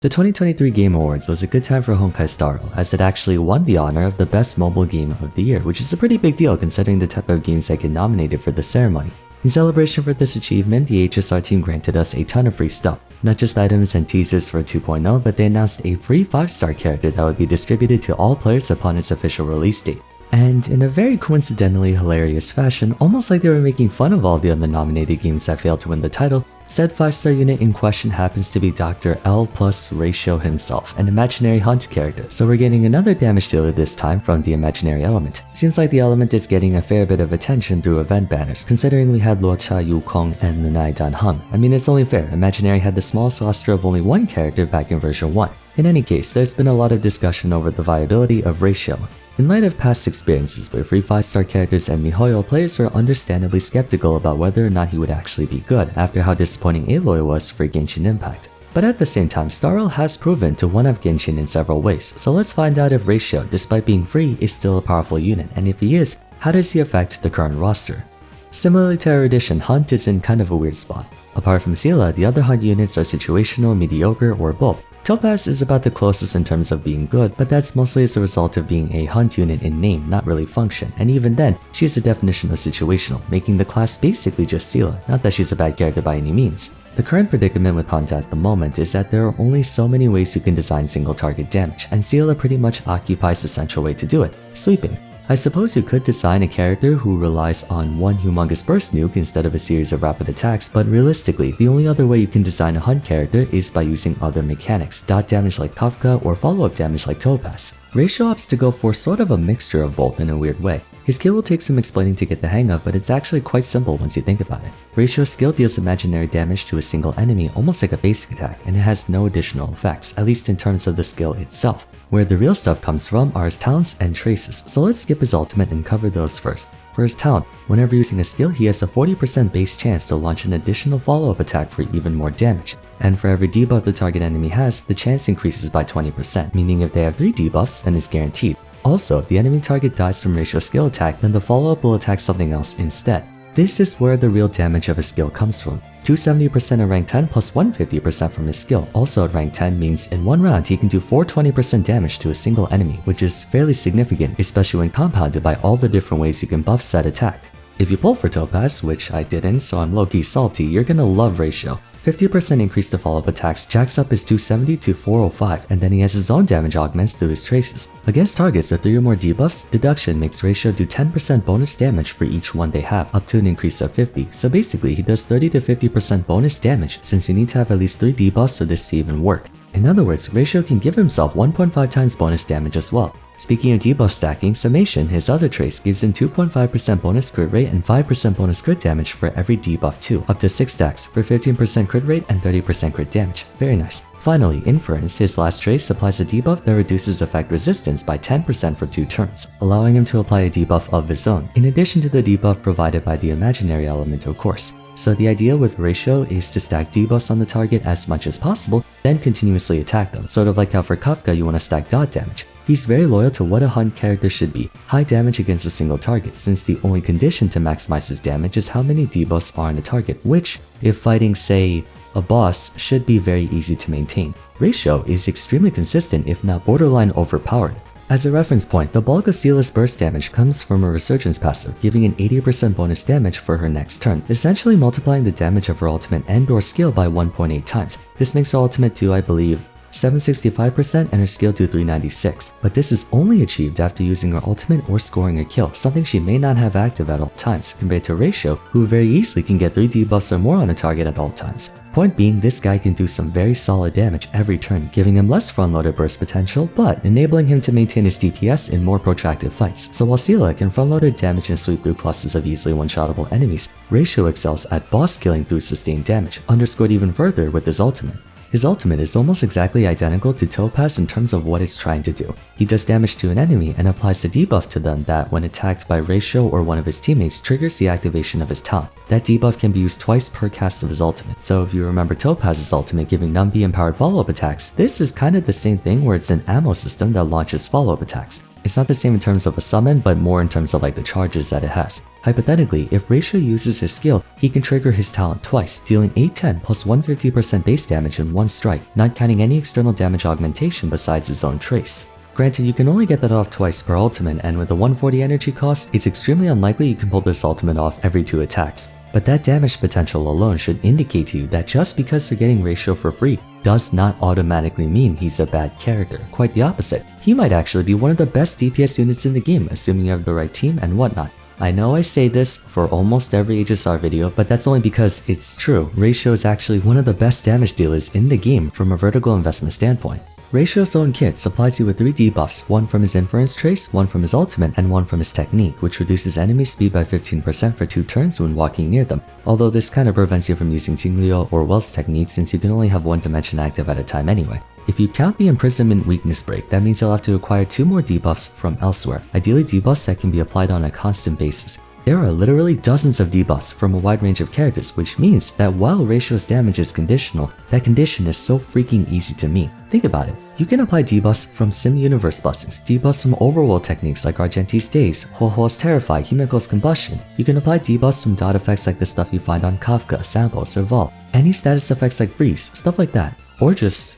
The 2023 Game Awards was a good time for Honkai Star Rail, as it actually won the honor of the Best Mobile Game of the Year, which is a pretty big deal considering the type of games that get nominated for the ceremony. In celebration for this achievement, the HSR team granted us a ton of free stuff. Not just items and teasers for 2.0, but they announced a free 5-star character that would be distributed to all players upon its official release date. And in a very coincidentally hilarious fashion, almost like they were making fun of all the other nominated games that failed to win the title, said 5-star unit in question happens to be Dr. L plus Ratio himself, an imaginary hunt character, so we're getting another damage dealer this time from the imaginary element. Seems like the element is getting a fair bit of attention through event banners, considering we had Luocha Yukong and Lunai Dan Hung. I mean, it's only fair, imaginary had the smallest roster of only one character back in version 1. In any case, there's been a lot of discussion over the viability of Ratio. In light of past experiences with free 5-star characters and Mihoyo, players were understandably skeptical about whether or not he would actually be good after how disappointing Aloy was for Genshin Impact. But at the same time, Star Rail has proven to one-up Genshin in several ways, so let's find out if Ratio, despite being free, is still a powerful unit, and if he is, how does he affect the current roster? Similarly to our edition, Hunt is in kind of a weird spot. Apart from Seela, the other Hunt units are situational, mediocre, or both. Topaz is about the closest in terms of being good, but that's mostly as a result of being a hunt unit in name, not really function, and even then, she's the definition of situational, making the class basically just Seela, not that she's a bad character by any means. The current predicament with Hunt at the moment is that there are only so many ways you can design single target damage, and Seela pretty much occupies the central way to do it, sweeping. I suppose you could design a character who relies on one humongous burst nuke instead of a series of rapid attacks, but realistically, the only other way you can design a hunt character is by using other mechanics, dot damage like Kafka or follow-up damage like Topaz. Ratio opts to go for sort of a mixture of both in a weird way. His skill will take some explaining to get the hang of, but it's actually quite simple once you think about it. Ratio's skill deals imaginary damage to a single enemy almost like a basic attack, and it has no additional effects, at least in terms of the skill itself. Where the real stuff comes from are his talents and traces, so let's skip his ultimate and cover those first. For his talent, whenever using a skill, he has a 40% base chance to launch an additional follow-up attack for even more damage. And for every debuff the target enemy has, the chance increases by 20%, meaning if they have 3 debuffs, then it's guaranteed. Also, if the enemy target dies from Ratio's skill attack, then the follow-up will attack something else instead. This is where the real damage of his skill comes from. 270% at rank 10 plus 150% from his skill. Also at rank 10 means in one round he can do 420% damage to a single enemy, which is fairly significant, especially when compounded by all the different ways you can buff said attack. If you pull for Topaz, which I didn't, so I'm low-key salty, you're gonna love Ratio. 50% increase to follow-up attacks jacks up his 270 to 405, and then he has his own damage augments through his traces. Against targets with 3 or more debuffs, deduction makes Ratio do 10% bonus damage for each one they have, up to an increase of 50. So basically, he does 30 to 50% bonus damage since you need to have at least 3 debuffs for this to even work. In other words, Ratio can give himself 1.5 times bonus damage as well. Speaking of debuff stacking, Summation, his other trace, gives him 2.5% bonus crit rate and 5% bonus crit damage for every debuff too, up to 6 stacks for 15% crit rate and 30% crit damage. Very nice. Finally, Inference, his last trace, applies a debuff that reduces effect resistance by 10% for 2 turns, allowing him to apply a debuff of his own, in addition to the debuff provided by the imaginary element of course. So the idea with Ratio is to stack debuffs on the target as much as possible, then continuously attack them, sort of like how for Kafka you want to stack dot damage. He's very loyal to what a hunt character should be, high damage against a single target, since the only condition to maximize his damage is how many debuffs are on the target, which, if fighting say, a boss, should be very easy to maintain. Ratio is extremely consistent if not borderline overpowered. As a reference point, the bulk of Seela's burst damage comes from a Resurgence passive, giving an 80% bonus damage for her next turn, essentially multiplying the damage of her ultimate and/or skill by 1.8 times. This makes her ultimate do, I believe, 765% and her skill do 396, but this is only achieved after using her ultimate or scoring a kill, something she may not have active at all times, compared to Ratio, who very easily can get 3 debuffs or more on a target at all times. Point being, this guy can do some very solid damage every turn, giving him less front-loaded burst potential, but enabling him to maintain his DPS in more protracted fights. So while Seela can front-loaded damage and sweep through clusters of easily one-shottable enemies, Ratio excels at boss killing through sustained damage, underscored even further with his ultimate. His ultimate is almost exactly identical to Topaz in terms of what it's trying to do. He does damage to an enemy and applies a debuff to them that, when attacked by Ratio or one of his teammates, triggers the activation of his talent. That debuff can be used twice per cast of his ultimate, so if you remember Topaz's ultimate giving Numby empowered follow-up attacks, this is kind of the same thing where it's an ammo system that launches follow-up attacks. It's not the same in terms of a summon, but more in terms of like the charges that it has. Hypothetically, if Ratio uses his skill, he can trigger his talent twice, dealing 810 plus 150% base damage in one strike, not counting any external damage augmentation besides his own trace. Granted, you can only get that off twice per ultimate, and with the 140 energy cost, it's extremely unlikely you can pull this ultimate off every 2 attacks. But that damage potential alone should indicate to you that just because you're getting Ratio for free does not automatically mean he's a bad character. Quite the opposite. He might actually be one of the best DPS units in the game, assuming you have the right team and whatnot. I know I say this for almost every HSR video, but that's only because it's true. Ratio is actually one of the best damage dealers in the game from a vertical investment standpoint. Ratio's own kit supplies you with 3 debuffs, one from his Inference Trace, one from his ultimate, and one from his technique, which reduces enemy speed by 15% for 2 turns when walking near them, although this kind of prevents you from using Jingliu or Wells technique since you can only have one dimension active at a time anyway. If you count the Imprisonment Weakness Break, that means you'll have to acquire 2 more debuffs from elsewhere, ideally debuffs that can be applied on a constant basis. There are literally dozens of debuffs from a wide range of characters, which means that while Ratio's damage is conditional, that condition is so freaking easy to meet. Think about it. You can apply debuffs from Sim Universe blessings, debuffs from overworld techniques like Argenti's Days, Ho-Ho's Terrify, Himiko's Combustion. You can apply debuffs from dot effects like the stuff you find on Kafka, Sampo, Serval, any status effects like Freeze, stuff like that. Or just,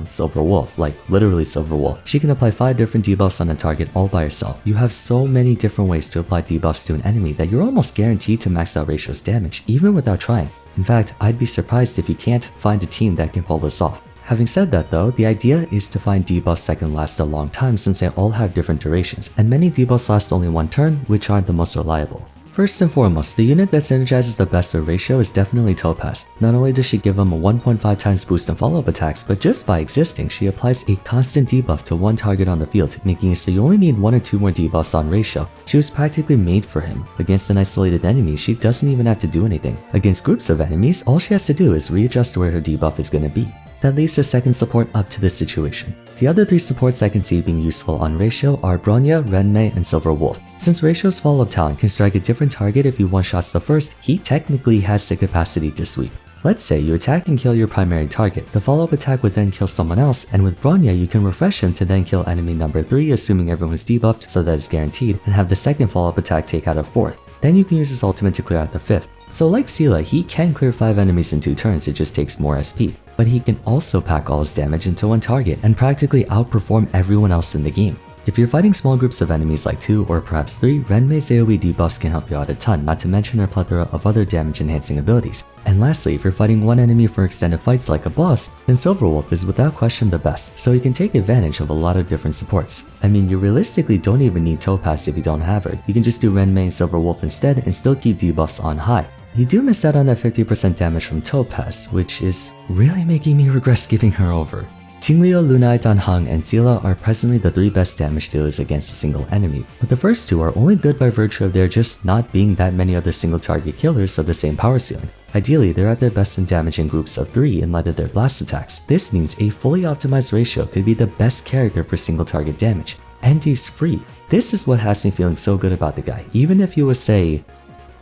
Silver Wolf, like literally Silver Wolf. She can apply 5 different debuffs on a target all by herself. You have so many different ways to apply debuffs to an enemy that you're almost guaranteed to max out Ratio's damage, even without trying. In fact, I'd be surprised if you can't find a team that can pull this off. Having said that though, the idea is to find debuffs that can last a long time since they all have different durations, and many debuffs last only 1 turn, which aren't the most reliable. First and foremost, the unit that synergizes the best with Ratio is definitely Topaz. Not only does she give him a 1.5 times boost in follow-up attacks, but just by existing, she applies a constant debuff to one target on the field, making it so you only need 1 or 2 more debuffs on Ratio. She was practically made for him. Against an isolated enemy, she doesn't even have to do anything. Against groups of enemies, all she has to do is readjust where her debuff is gonna be. That leaves the second support up to this situation. The other 3 supports I can see being useful on Ratio are Bronya, Renmei, and Silver Wolf. Since Ratio's follow-up talent can strike a different target if you one-shots the first, he technically has the capacity to sweep. Let's say you attack and kill your primary target, the follow-up attack would then kill someone else, and with Bronya you can refresh him to then kill enemy number 3 assuming everyone's debuffed so that it's guaranteed, and have the second follow-up attack take out a 4th. Then you can use his ultimate to clear out the 5th. So like Seela, he can clear 5 enemies in 2 turns, it just takes more SP. But he can also pack all his damage into one target and practically outperform everyone else in the game. If you're fighting small groups of enemies like 2 or perhaps 3, Renmei's AoE debuffs can help you out a ton, not to mention her plethora of other damage enhancing abilities. And lastly, if you're fighting one enemy for extended fights like a boss, then Silverwolf is without question the best, so you can take advantage of a lot of different supports. I mean, you realistically don't even need Topaz if you don't have her. You can just do Renmei and Silverwolf instead and still keep debuffs on high. You do miss out on that 50% damage from Topaz, which is really making me regret skipping her over. Jingliu, Lunai, Danheng, and Seela are presently the 3 best damage dealers against a single enemy, but the first 2 are only good by virtue of there just not being that many other single target killers of the same power ceiling. Ideally, they're at their best in damage in groups of 3 in light of their blast attacks. This means a fully optimized Ratio could be the best character for single target damage, and he's free. This is what has me feeling so good about the guy. Even if you was, say,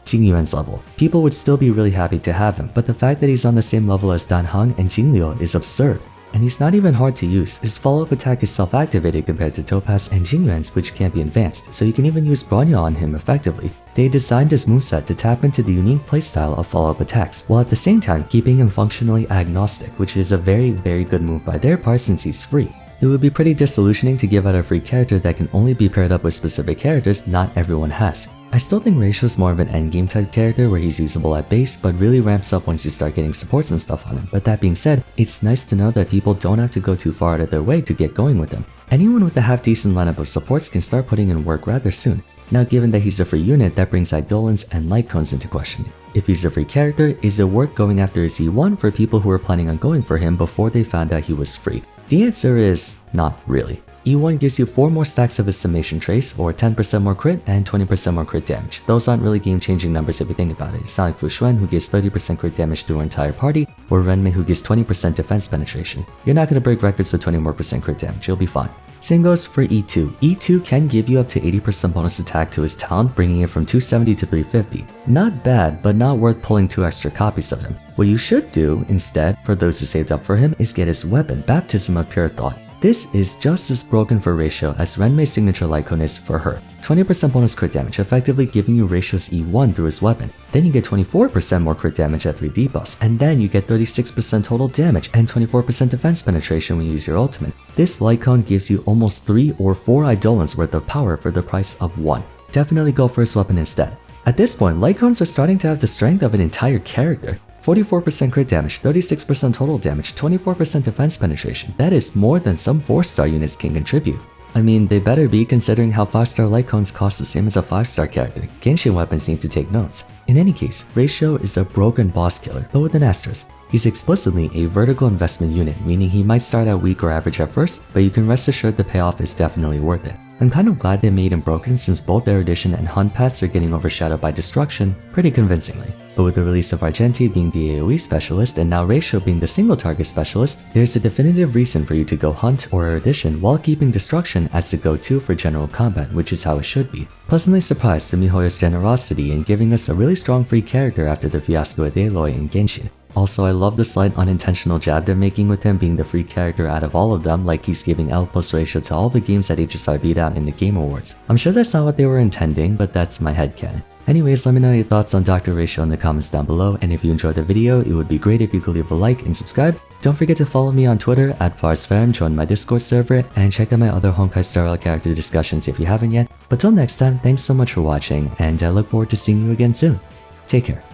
Jingyuan's level, people would still be really happy to have him, but the fact that he's on the same level as Danheng and Jingliu is absurd. And he's not even hard to use. His follow-up attack is self-activated compared to Topaz and Jingyuan's, which can't be advanced, so you can even use Bronya on him effectively. They designed his moveset to tap into the unique playstyle of follow-up attacks, while at the same time keeping him functionally agnostic, which is a very good move by their part since he's free. It would be pretty disillusioning to give out a free character that can only be paired up with specific characters not everyone has. I still think Ratio's more of an endgame type character where he's usable at base but really ramps up once you start getting supports and stuff on him, but that being said, it's nice to know that people don't have to go too far out of their way to get going with him. Anyone with a half-decent lineup of supports can start putting in work rather soon. Now given that he's a free unit, that brings Eidolons and light cones into question. If he's a free character, is it worth going after his E1 for people who were planning on going for him before they found out he was free? The answer is not really. E1 gives you 4 more stacks of his summation trace, or 10% more crit and 20% more crit damage. Those aren't really game-changing numbers if you think about it. It's not like Fuxuan, who gives 30% crit damage to her entire party, or Renmei, who gives 20% defense penetration. You're not going to break records with 20 more % crit damage, you'll be fine. Same goes for E2. E2 can give you up to 80% bonus attack to his talent, bringing it from 270 to 350. Not bad, but not worth pulling 2 extra copies of him. What you should do, instead, for those who saved up for him, is get his weapon, Baptism of Pure Thought. This is just as broken for Ratio as Renmei's signature Lycone is for her. 20% bonus crit damage, effectively giving you Ratio's E1 through his weapon. Then you get 24% more crit damage at 3 debuffs, and then you get 36% total damage and 24% defense penetration when you use your ultimate. This Lycone gives you almost 3 or 4 Eidolons worth of power for the price of 1. Definitely go for his weapon instead. At this point, Lycones are starting to have the strength of an entire character. 44% crit damage, 36% total damage, 24% defense penetration. That is more than some 4-star units can contribute. I mean, they better be, considering how 5-star Lycones cost the same as a 5-star character. Genshin weapons need to take notes. In any case, Ratio is a broken boss killer, but with an asterisk. He's explicitly a vertical investment unit, meaning he might start out weak or average at first, but you can rest assured the payoff is definitely worth it. I'm kind of glad they made him broken since both Erudition and Hunt paths are getting overshadowed by Destruction pretty convincingly. But with the release of Argenti being the AoE specialist and now Ratio being the single target specialist, there's a definitive reason for you to go Hunt or Erudition while keeping Destruction as the go-to for general combat, which is how it should be. Pleasantly surprised to Mihoyo's generosity in giving us a really strong free character after the fiasco with Aloy in Genshin. Also, I love the slight unintentional jab they're making with him being the free character out of all of them, like he's giving L plus Ratio to all the games that HSR beat out in the Game Awards. I'm sure that's not what they were intending, but that's my headcanon. Anyways, let me know your thoughts on Dr. Ratio in the comments down below, and if you enjoyed the video, it would be great if you could leave a like and subscribe. Don't forget to follow me on Twitter at Vars, join my Discord server, and check out my other Honkai Star Rail character discussions if you haven't yet. But till next time, thanks so much for watching, and I look forward to seeing you again soon. Take care.